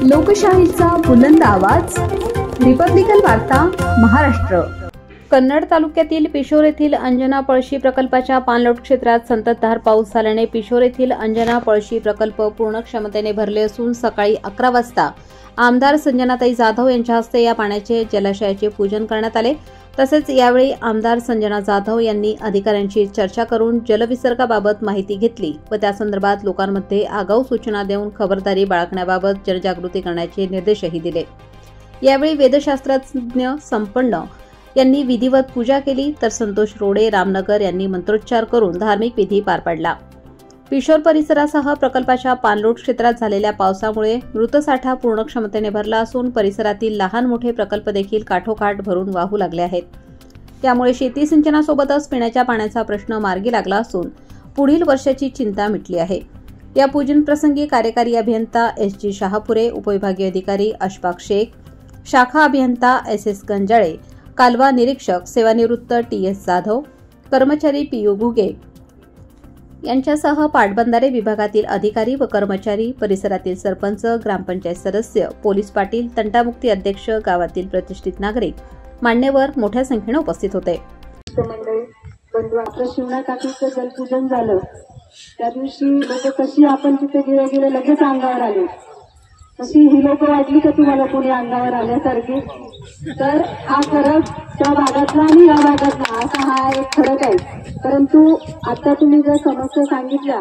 लोकशाहीचा बुलंद आवाज, रिपब्लिकन वार्ता महाराष्ट्र। कन्नड तालुक्यातील पिशोर येथील अंजना पळशी प्रकल्पाच्या पाणलोट क्षेत्रात संततधार पाऊस झाल्याने पिशोर येथील अंजना पळशी प्रकल्प पूर्ण क्षमतेने भरले असून सकाळी 11 वाजता आमदार संजनाताई जाधव यांच्या हस्ते या पाण्याचे जलाशयाचे पूजन करण्यात आले। तसेच यावेळी आमदार संजना जाधव यांनी अधिकाऱ्यांशी चर्चा करून जलविसर्गाबाबत माहिती घेतली व त्यासंदर्भात लोकांमध्ये आगाऊ सूचना देऊन खबरदारी बाळगण्याबाबत जनजागृती करण्याचे निर्देशही दिले। यावेळी वेदशास्त्रज्ञ संपन्न यांनी विधिवत पूजा केली तर संतोष रोडे रामनगर यांनी मंत्रोच्चार करून धार्मिक विधी पार पाडला। पिशोर परिसरासह प्रकल्पाच्या पाणलोट क्षेत्रात झालेल्या पावसामुळे मृतसाठा पूर्ण क्षमतेने भरला असून परिसरातील लहान मोठे प्रकल्प देखील काठोकाठ भरून वाहू लागले आहेत। त्यामुळे शेती सिंचनासोबतच पिण्याच्या पाण्याचा प्रश्न मार्गी लागला असून पुढील वर्षाची चिंता मिटली आहे। या पूजन प्रसंगी कार्यकारी अभियंता एस.जी. शहापुरे, उपविभागीय अधिकारी अशफाक शेख, शाखा अभियंता एस.एस. गंजाळे, कालवा निरीक्षक सेवानिवृत्त टी.एस. जाधव, कर्मचारी पी.यू. घुगे यांच्यासह पाटबंधारे विभागातील अधिकारी व कर्मचारी, परिसरातील सरपंच, ग्रामपंचायत सदस्य, पोलीस पाटील, तंटामुक्ती अध्यक्ष, गावातील प्रतिष्ठित नागरिक, मान्यवर मोठ्या संख्येने उपस्थित होते। शिवनाकाठीचं जलपूजन झालं त्या दिवशी लोक कशी आपण तिथे गेले लगेच अंगावर आले, तशी ही लोक वाटली का तुम्हाला कोणी अंगावर आल्यासारखी? तर हा फरक त्या भागातला आणि या भागातला असा हा एक फरक आहे। परंतु आता तुम्ही ज्या समस्या सांगितल्या,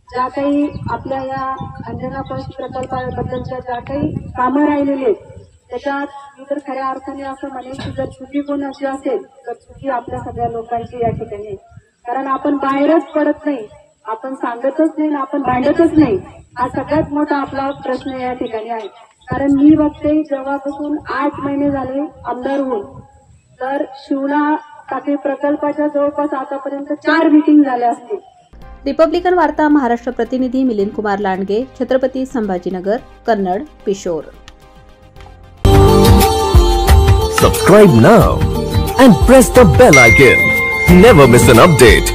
ज्या काही आपल्या या अंजना पळशी प्रकल्पाबद्दलच्या ज्या काही कामं राहिलेली आहेत, त्याच्यात मी तर खऱ्या अर्थाने असं म्हणेन की जर चुकी कोण अशी असेल तर चुकी आपल्या सगळ्या लोकांची या ठिकाणी। कारण आपण बाहेरच पडत नाही, आपण सांगतच नाही, आपण भांडतच नाही, हा सगळ्यात मोठा आपला प्रश्न या ठिकाणी आहे। कारण मी बघते जेव्हापासून 8 महिने झाले आमदार होऊन, तर शिवना काठी प्रकल्पाच्या जवळपास आतापर्यंत 4 मीटिंग झाल्या असतील। रिपब्लिकन वार्ता महाराष्ट्र प्रतिनिधी Milind Kumar Landge, Chhatrapati Sambhajinagar, Kannada, Pishor. Subscribe now and press the bell icon. Never miss an update.